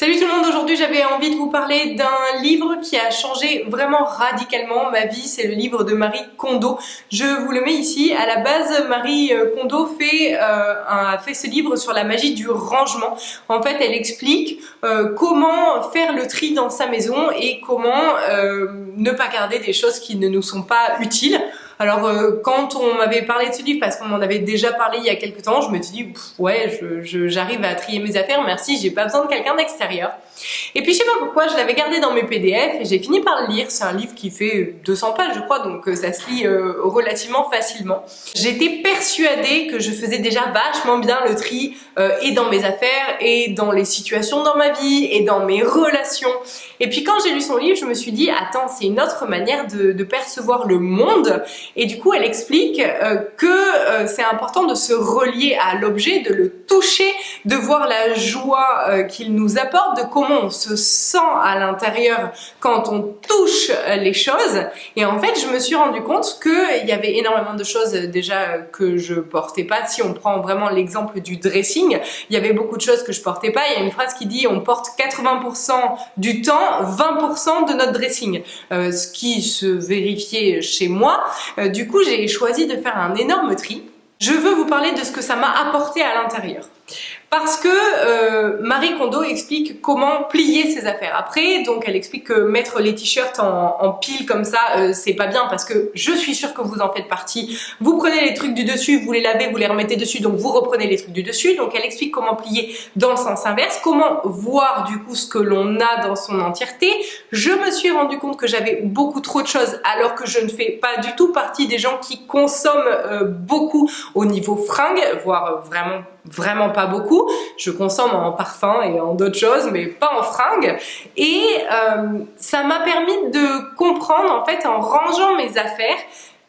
Salut tout le monde, aujourd'hui j'avais envie de vous parler d'un livre qui a changé vraiment radicalement ma vie, c'est le livre de Marie Kondo. Je vous le mets ici. À la base, Marie Kondo a fait ce livre sur la magie du rangement. En fait, elle explique comment faire le tri dans sa maison et comment ne pas garder des choses qui ne nous sont pas utiles. Alors quand on m'avait parlé de ce livre, parce qu'on m'en avait déjà parlé il y a quelques temps, je me suis dit ouais, j'arrive à trier mes affaires, merci, j'ai pas besoin de quelqu'un d'extérieur. Et puis je sais pas pourquoi, je l'avais gardé dans mes PDF et j'ai fini par le lire. C'est un livre qui fait 200 pages je crois, donc ça se lit relativement facilement. J'étais persuadée que je faisais déjà vachement bien le tri et dans mes affaires et dans les situations dans ma vie et dans mes relations. Et puis quand j'ai lu son livre, je me suis dit attends, c'est une autre manière de percevoir le monde. Et du coup elle explique que c'est important de se relier à l'objet, de le toucher, de voir la joie qu'il nous apporte, de comment on se sent à l'intérieur quand on touche les choses. Et en fait je me suis rendu compte qu'il y avait énormément de choses déjà que je portais pas. Si on prend vraiment l'exemple du dressing, il y avait beaucoup de choses que je portais pas. Il y a une phrase qui dit on porte 80% du temps 20% de notre dressing, ce qui se vérifiait chez moi. Du coup j'ai choisi de faire un énorme tri. Je veux vous parler de ce que ça m'a apporté à l'intérieur. Parce que Marie Kondo explique comment plier ses affaires. Après, donc elle explique que mettre les t-shirts en pile comme ça, c'est pas bien parce que je suis sûre que vous en faites partie. Vous prenez les trucs du dessus, vous les lavez, vous les remettez dessus, donc vous reprenez les trucs du dessus. Donc elle explique comment plier dans le sens inverse, comment voir du coup ce que l'on a dans son entièreté. Je me suis rendu compte que j'avais beaucoup trop de choses alors que je ne fais pas du tout partie des gens qui consomment beaucoup au niveau fringues, voire vraiment pas beaucoup. Je consomme en parfum et en d'autres choses, mais pas en fringues. Et ça m'a permis de comprendre, en fait, en rangeant mes affaires,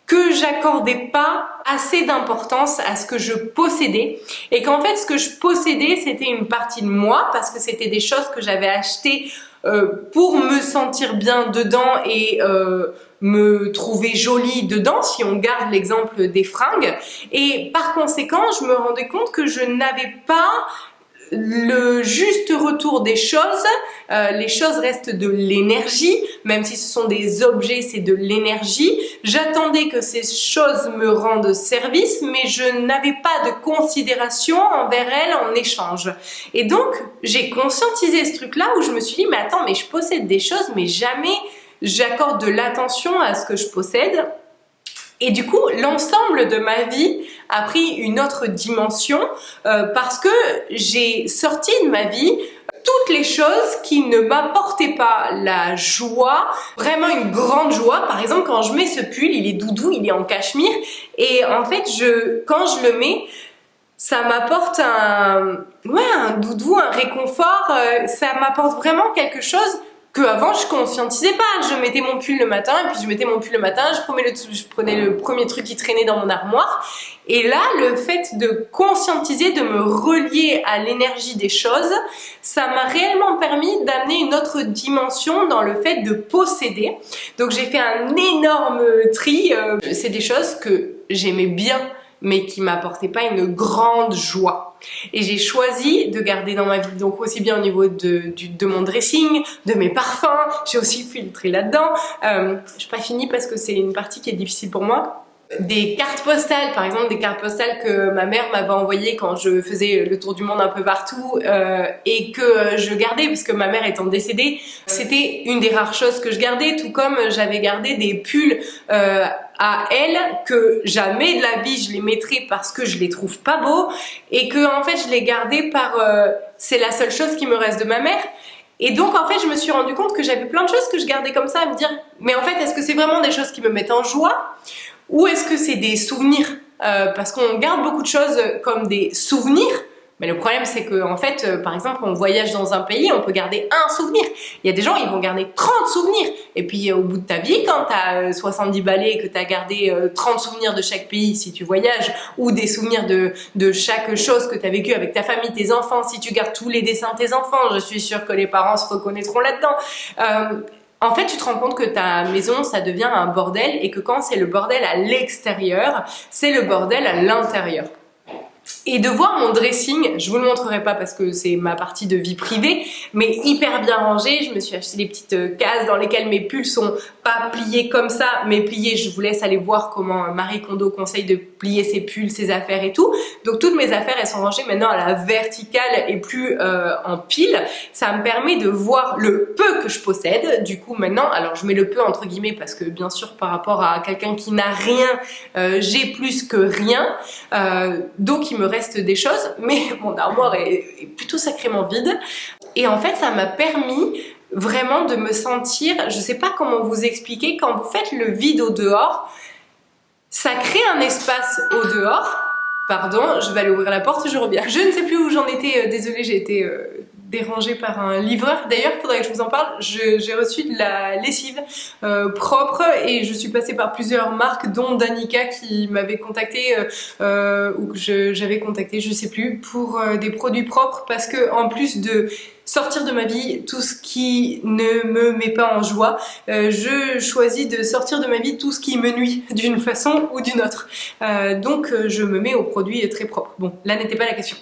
que j'accordais pas assez d'importance à ce que je possédais et qu'en fait ce que je possédais c'était une partie de moi parce que c'était des choses que j'avais achetées pour me sentir bien dedans et me trouver jolie dedans, si on garde l'exemple des fringues. Et par conséquent, je me rendais compte que je n'avais pas le juste retour des choses. Les choses restent de l'énergie, même si ce sont des objets, c'est de l'énergie. J'attendais que ces choses me rendent service, mais je n'avais pas de considération envers elles en échange. Et donc, j'ai conscientisé ce truc-là où je me suis dit, mais attends, mais je possède des choses, mais jamais j'accorde de l'attention à ce que je possède. Et du coup, l'ensemble de ma vie a pris une autre dimension parce que j'ai sorti de ma vie toutes les choses qui ne m'apportaient pas la joie, vraiment une grande joie. Par exemple, quand je mets ce pull, il est doudou, il est en cachemire et en fait, quand je le mets, ça m'apporte un doudou, un réconfort, ça m'apporte vraiment quelque chose que avant je conscientisais pas. Je mettais mon pull le matin et puis je prenais le premier truc qui traînait dans mon armoire. Et là, le fait de conscientiser, de me relier à l'énergie des choses, ça m'a réellement permis d'amener une autre dimension dans le fait de posséder. Donc j'ai fait un énorme tri. C'est des choses que j'aimais bien, mais qui m'apportaient pas une grande joie. Et j'ai choisi de garder dans ma vie, donc aussi bien au niveau de mon dressing, de mes parfums, j'ai aussi filtré là-dedans. Je n'ai pas fini parce que c'est une partie qui est difficile pour moi. Des cartes postales, par exemple des cartes postales que ma mère m'avait envoyées quand je faisais le tour du monde un peu partout et que je gardais parce que ma mère étant décédée, c'était une des rares choses que je gardais, tout comme j'avais gardé des pulls à elle que jamais de la vie je les mettrais parce que je les trouve pas beaux et que en fait je les gardais c'est la seule chose qui me reste de ma mère. Et donc en fait je me suis rendu compte que j'avais plein de choses que je gardais comme ça à me dire mais en fait est-ce que c'est vraiment des choses qui me mettent en joie ou est-ce que c'est des souvenirs parce qu'on garde beaucoup de choses comme des souvenirs. Mais le problème, c'est que, en fait, par exemple, on voyage dans un pays, on peut garder un souvenir. Il y a des gens, ils vont garder 30 souvenirs. Et puis, au bout de ta vie, quand tu as 70 balais et que tu as gardé 30 souvenirs de chaque pays si tu voyages, ou des souvenirs de chaque chose que tu as vécu avec ta famille, tes enfants, si tu gardes tous les dessins de tes enfants, je suis sûre que les parents se reconnaîtront là-dedans. En fait, tu te rends compte que ta maison, ça devient un bordel et que quand c'est le bordel à l'extérieur, c'est le bordel à l'intérieur. Et de voir mon dressing, je vous le montrerai pas parce que c'est ma partie de vie privée, mais hyper bien rangé. Je me suis acheté des petites cases dans lesquelles mes pulls sont pas pliés comme ça, mais pliés. Je vous laisse aller voir comment Marie Kondo conseille de plier ses pulls, ses affaires et tout. Donc toutes mes affaires, elles sont rangées maintenant à la verticale et plus en pile. Ça me permet de voir le peu que je possède. Du coup maintenant, alors je mets le peu entre guillemets parce que bien sûr par rapport à quelqu'un qui n'a rien, j'ai plus que rien. Donc il me reste des choses, mais mon armoire est plutôt sacrément vide. Et en fait, ça m'a permis vraiment de me sentir, je sais pas comment vous expliquer, quand vous faites le vide au dehors, ça crée un espace au dehors. Pardon, je vais aller ouvrir la porte, je reviens. Je ne sais plus où j'en étais, désolée, j'ai été dérangée par un livreur. D'ailleurs, il faudrait que je vous en parle, j'ai reçu de la lessive propre et je suis passée par plusieurs marques, dont Danica qui m'avait contacté ou que j'avais contacté, je sais plus, pour des produits propres parce que en plus de sortir de ma vie tout ce qui ne me met pas en joie, je choisis de sortir de ma vie tout ce qui me nuit d'une façon ou d'une autre. Donc je me mets aux produits très propres. Bon, là n'était pas la question.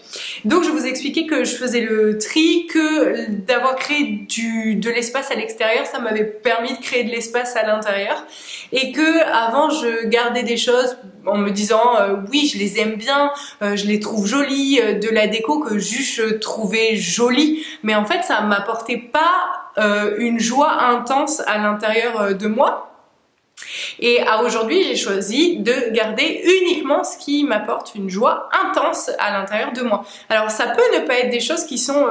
Donc je vous ai expliqué que je faisais le tri, que d'avoir créé de l'espace à l'extérieur, ça m'avait permis de créer de l'espace à l'intérieur, et que avant je gardais des choses en me disant oui je les aime bien, je les trouve jolies, de la déco que juste je trouvais jolie, mais en fait ça m'apportait pas une joie intense à l'intérieur de moi. Et à aujourd'hui, j'ai choisi de garder uniquement ce qui m'apporte une joie intense à l'intérieur de moi. Alors ça peut ne pas être des choses qui sont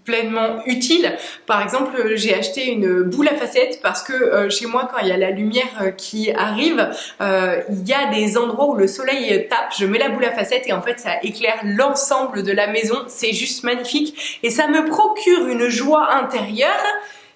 pleinement utiles. Par exemple, j'ai acheté une boule à facettes parce que chez moi, quand il y a la lumière qui arrive, il y a des endroits où le soleil tape, je mets la boule à facettes et en fait ça éclaire l'ensemble de la maison. C'est juste magnifique et ça me procure une joie intérieure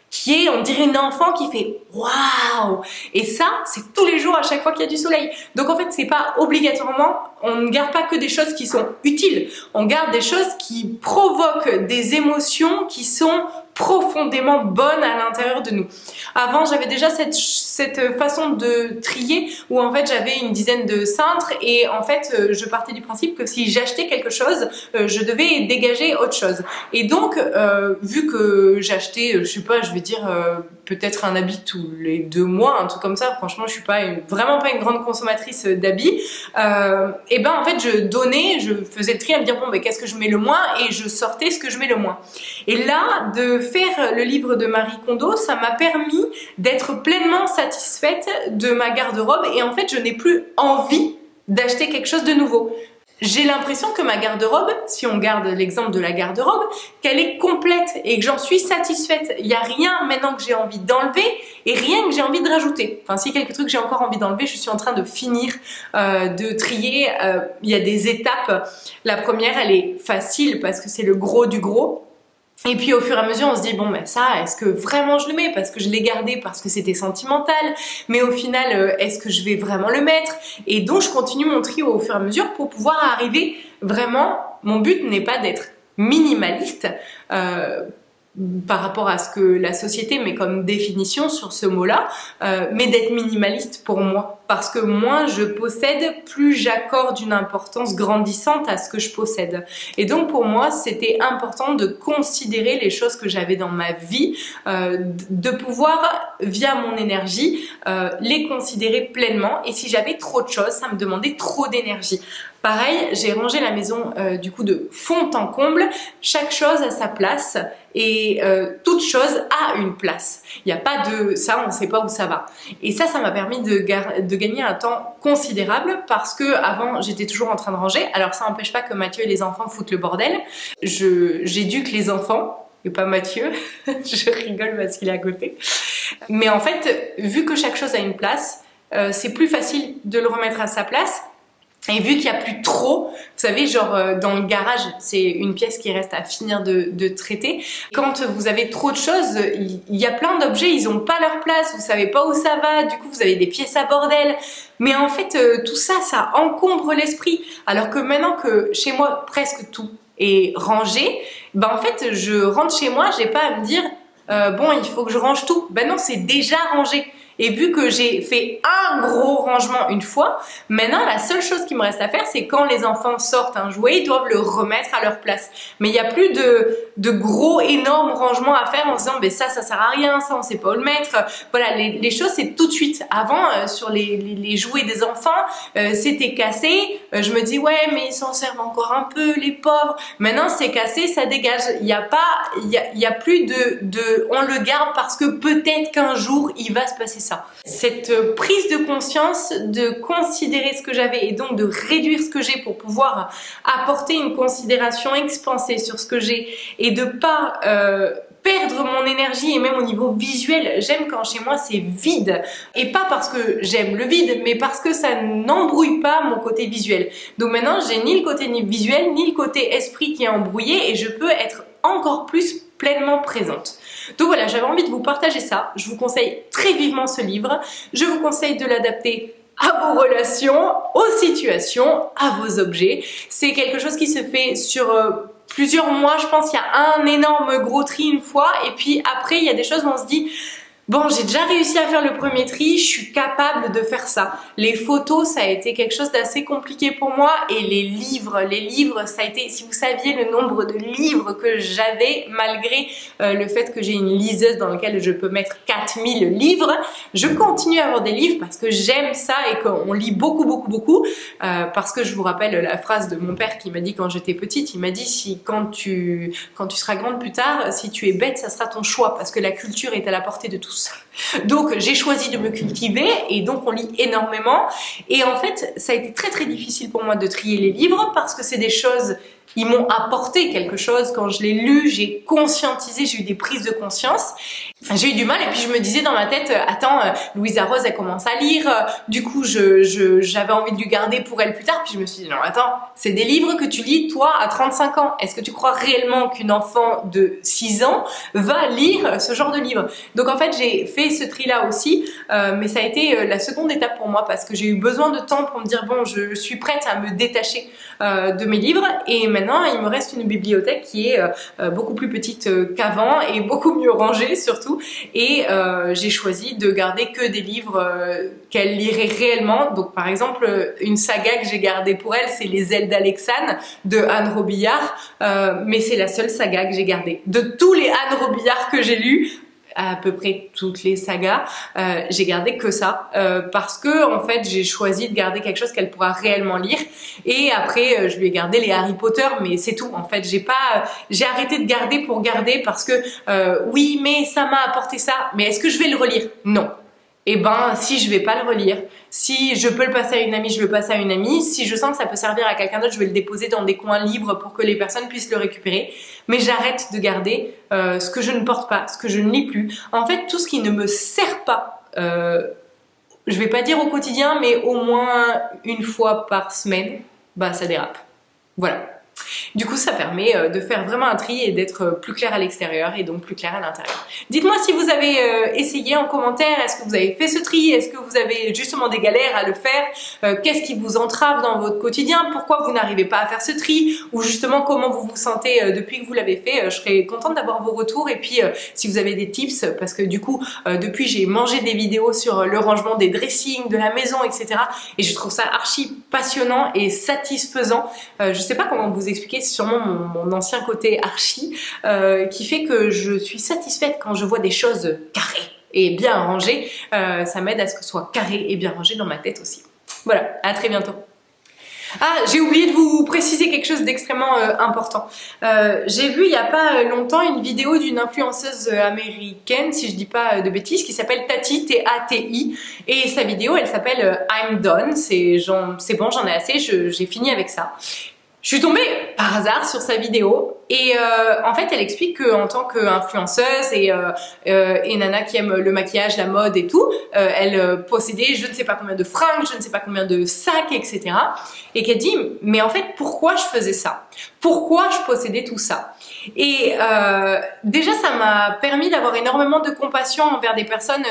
qui est, on dirait, une enfant qui fait waouh! Et ça, c'est tous les jours à chaque fois qu'il y a du soleil. Donc en fait, c'est pas obligatoirement, on ne garde pas que des choses qui sont utiles, on garde des choses qui provoquent des émotions qui sont profondément bonnes à l'intérieur de nous. Avant, j'avais déjà cette façon de trier où en fait j'avais une dizaine de cintres et en fait je partais du principe que si j'achetais quelque chose, je devais dégager autre chose. Et donc vu que j'achetais, je sais pas, je vais dire peut-être un habit tous les 2 mois, un truc comme ça, franchement je suis pas vraiment pas une grande consommatrice d'habits, et ben en fait je donnais, je faisais le tri à me dire bon ben qu'est-ce que je mets le moins et je sortais ce que je mets le moins. Et là de faire le livre de Marie Kondo, ça m'a permis d'être pleinement satisfaite de ma garde-robe et en fait je n'ai plus envie d'acheter quelque chose de nouveau. J'ai l'impression que ma garde-robe, si on garde l'exemple de la garde-robe, qu'elle est complète et que j'en suis satisfaite. Il n'y a rien maintenant que j'ai envie d'enlever et rien que j'ai envie de rajouter. Enfin, si quelques trucs que j'ai encore envie d'enlever, je suis en train de finir de trier. Il y a des étapes. La première, elle est facile parce que c'est le gros du gros. Et puis au fur et à mesure on se dit bon ben ça est-ce que vraiment je le mets parce que je l'ai gardé parce que c'était sentimental, mais au final est-ce que je vais vraiment le mettre? Et donc je continue mon tri au fur et à mesure pour pouvoir arriver vraiment, mon but n'est pas d'être minimaliste par rapport à ce que la société met comme définition sur ce mot-là, mais d'être minimaliste pour moi. Parce que moins je possède, plus j'accorde une importance grandissante à ce que je possède. Et donc pour moi, c'était important de considérer les choses que j'avais dans ma vie, de pouvoir, via mon énergie, les considérer pleinement. Et si j'avais trop de choses, ça me demandait trop d'énergie. Pareil, j'ai rangé la maison du coup de fond en comble, chaque chose a sa place et toute chose a une place. Il n'y a pas de ça, on ne sait pas où ça va. Et ça m'a permis de gagner un temps considérable parce que avant j'étais toujours en train de ranger. Alors ça n'empêche pas que Mathieu et les enfants foutent le bordel. J'éduque les enfants et pas Mathieu. Je rigole parce qu'il est à côté. Mais en fait, vu que chaque chose a une place, c'est plus facile de le remettre à sa place. Et vu qu'il n'y a plus trop, vous savez, genre dans le garage, c'est une pièce qui reste à finir de traiter. Quand vous avez trop de choses, il y a plein d'objets, ils n'ont pas leur place, vous savez pas où ça va, du coup vous avez des pièces à bordel. Mais en fait, tout ça, ça encombre l'esprit. Alors que maintenant que chez moi, presque tout est rangé, ben en fait, je rentre chez moi, j'ai pas à me dire bon, il faut que je range tout. Ben non, c'est déjà rangé. Et vu que j'ai fait un gros rangement une fois, maintenant la seule chose qui me reste à faire, c'est quand les enfants sortent un jouet, ils doivent le remettre à leur place. Mais il n'y a plus de gros énormes rangements à faire en se disant ben ça sert à rien, ça on sait pas où le mettre. Voilà, les choses c'est tout de suite. Avant sur les jouets des enfants, c'était cassé. Je me dis ouais mais ils s'en servent encore un peu les pauvres. Maintenant c'est cassé, ça dégage. Il y a plus de on le garde parce que peut-être qu'un jour il va se passer ça. Cette prise de conscience, de considérer ce que j'avais et donc de réduire ce que j'ai pour pouvoir apporter une considération expansée sur ce que j'ai et de pas perdre mon énergie et même au niveau visuel, j'aime quand chez moi c'est vide et pas parce que j'aime le vide mais parce que ça n'embrouille pas mon côté visuel. Donc maintenant j'ai ni le côté visuel ni le côté esprit qui est embrouillé et je peux être encore plus pleinement présente. Donc voilà, j'avais envie de vous partager ça. Je vous conseille très vivement ce livre. Je vous conseille de l'adapter à vos relations, aux situations, à vos objets. C'est quelque chose qui se fait sur plusieurs mois. Je pense qu'il y a un énorme gros tri une fois et puis après il y a des choses où on se dit bon, j'ai déjà réussi à faire le premier tri, je suis capable de faire ça. Les photos, ça a été quelque chose d'assez compliqué pour moi et les livres, ça a été, si vous saviez le nombre de livres que j'avais malgré le fait que j'ai une liseuse dans laquelle je peux mettre 4000 livres, je continue à avoir des livres parce que j'aime ça et qu'on lit beaucoup parce que je vous rappelle la phrase de mon père qui m'a dit quand j'étais petite, il m'a dit si quand tu seras grande plus tard, si tu es bête, ça sera ton choix parce que la culture est à la portée de tous. Donc j'ai choisi de me cultiver et donc on lit énormément et en fait ça a été très difficile pour moi de trier les livres parce que c'est des choses, ils m'ont apporté quelque chose quand je l'ai lu, j'ai conscientisé, j'ai eu des prises de conscience, j'ai eu du mal et puis je me disais dans ma tête attends Louisa Rose elle commence à lire, du coup j'avais envie de lui garder pour elle plus tard puis je me suis dit non attends c'est des livres que tu lis toi à 35 ans, est-ce que tu crois réellement qu'une enfant de 6 ans va lire ce genre de livre? Donc en fait j'ai fait ce tri là aussi mais ça a été la seconde étape pour moi parce que j'ai eu besoin de temps pour me dire bon je suis prête à me détacher de mes livres et maintenant il me reste une bibliothèque qui est beaucoup plus petite qu'avant et beaucoup mieux rangée surtout et j'ai choisi de garder que des livres qu'elle lirait réellement. Donc par exemple une saga que j'ai gardée pour elle c'est Les ailes d'Alexane de Anne Robillard mais c'est la seule saga que j'ai gardée. De tous les Anne Robillard que j'ai lus, à peu près toutes les sagas, j'ai gardé que ça parce que en fait j'ai choisi de garder quelque chose qu'elle pourra réellement lire et après je lui ai gardé les Harry Potter mais c'est tout en fait, j'ai arrêté de garder pour garder parce que oui mais ça m'a apporté ça mais est-ce que je vais le relire? Non. Et ben si je vais pas le relire, si je peux le passer à une amie, je le passe à une amie, si je sens que ça peut servir à quelqu'un d'autre, je vais le déposer dans des coins libres pour que les personnes puissent le récupérer, mais j'arrête de garder ce que je ne porte pas, ce que je ne lis plus, en fait tout ce qui ne me sert pas, je vais pas dire au quotidien mais au moins une fois par semaine, bah ça dérape, voilà. Du coup, ça permet de faire vraiment un tri et d'être plus clair à l'extérieur et donc plus clair à l'intérieur. Dites-moi si vous avez essayé en commentaire, est-ce que vous avez fait ce tri? Est-ce que vous avez justement des galères à le faire? Qu'est-ce qui vous entrave dans votre quotidien? Pourquoi vous n'arrivez pas à faire ce tri? Ou justement, comment vous vous sentez depuis que vous l'avez fait? Je serais contente d'avoir vos retours et puis si vous avez des tips, parce que du coup, depuis j'ai mangé des vidéos sur le rangement des dressings, de la maison, etc. Et je trouve ça archi passionnant et satisfaisant. Je sais pas comment vous expliquer, c'est sûrement mon ancien côté archi qui fait que je suis satisfaite quand je vois des choses carrées et bien rangées. Ça m'aide à ce que ce soit carré et bien rangé dans ma tête aussi. Voilà, à très bientôt. Ah, j'ai oublié de vous préciser quelque chose d'extrêmement important. J'ai vu il n'y a pas longtemps une vidéo d'une influenceuse américaine, si je dis pas de bêtises, qui s'appelle Tati, T-A-T-I. Et sa vidéo, elle s'appelle I'm Done. C'est bon, j'en ai assez, j'ai fini avec ça. Je suis tombée par hasard sur sa vidéo et en fait elle explique qu'en tant qu'influenceuse et nana qui aime le maquillage, la mode et tout, elle possédait je ne sais pas combien de fringues, je ne sais pas combien de sacs, etc. Et qu'elle dit mais en fait pourquoi je faisais ça? Pourquoi je possédais tout ça? Et déjà ça m'a permis d'avoir énormément de compassion envers des personnes.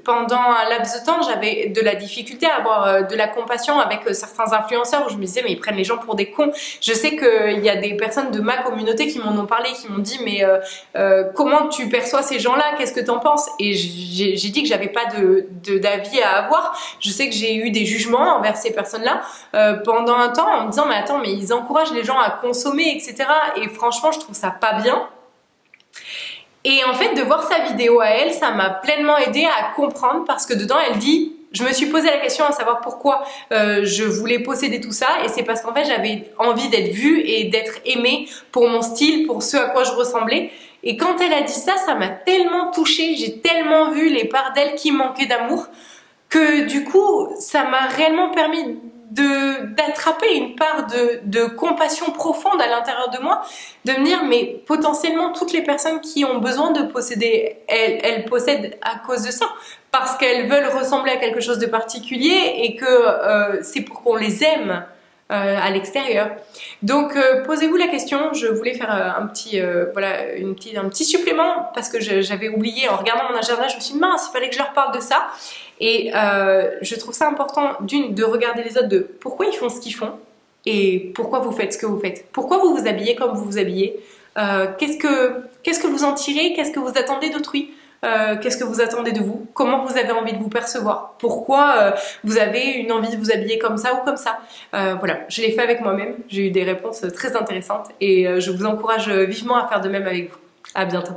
Pendant un laps de temps j'avais de la difficulté à avoir de la compassion avec certains influenceurs où je me disais mais ils prennent les gens pour des cons. Je sais qu'il y a des personnes de ma communauté communauté qui m'en ont parlé, qui m'ont dit mais comment tu perçois ces gens-là, qu'est-ce que t'en penses? Et j'ai dit que j'avais pas d'avis à avoir. Je sais que j'ai eu des jugements envers ces personnes-là pendant un temps en me disant mais attends, mais ils encouragent les gens à consommer, etc. Et franchement je trouve ça pas bien. Et en fait, de voir sa vidéo à elle, ça m'a pleinement aidé à comprendre parce que dedans, elle dit, je me suis posé la question à savoir pourquoi je voulais posséder tout ça et c'est parce qu'en fait, j'avais envie d'être vue et d'être aimée pour mon style, pour ce à quoi je ressemblais. Et quand elle a dit ça, ça m'a tellement touchée, j'ai tellement vu les parts d'elle qui manquaient d'amour que du coup, ça m'a réellement permis d'attraper une part de compassion profonde à l'intérieur de moi, de me dire mais potentiellement toutes les personnes qui ont besoin de posséder, elles possèdent à cause de ça, parce qu'elles veulent ressembler à quelque chose de particulier et que c'est pour qu'on les aime à l'extérieur. Donc posez-vous la question, je voulais faire un petit supplément parce que j'avais oublié en regardant mon agenda, je me suis dit mince, il fallait que je leur parle de ça. Et je trouve ça important de regarder les autres, de pourquoi ils font ce qu'ils font et pourquoi vous faites ce que vous faites. Pourquoi vous vous habillez comme vous vous habillez, qu'est-ce que vous en tirez, qu'est-ce que vous attendez d'autrui, qu'est-ce que vous attendez de vous, comment vous avez envie de vous percevoir, pourquoi vous avez une envie de vous habiller comme ça ou comme ça. Voilà, je l'ai fait avec moi-même, j'ai eu des réponses très intéressantes et je vous encourage vivement à faire de même avec vous. À bientôt.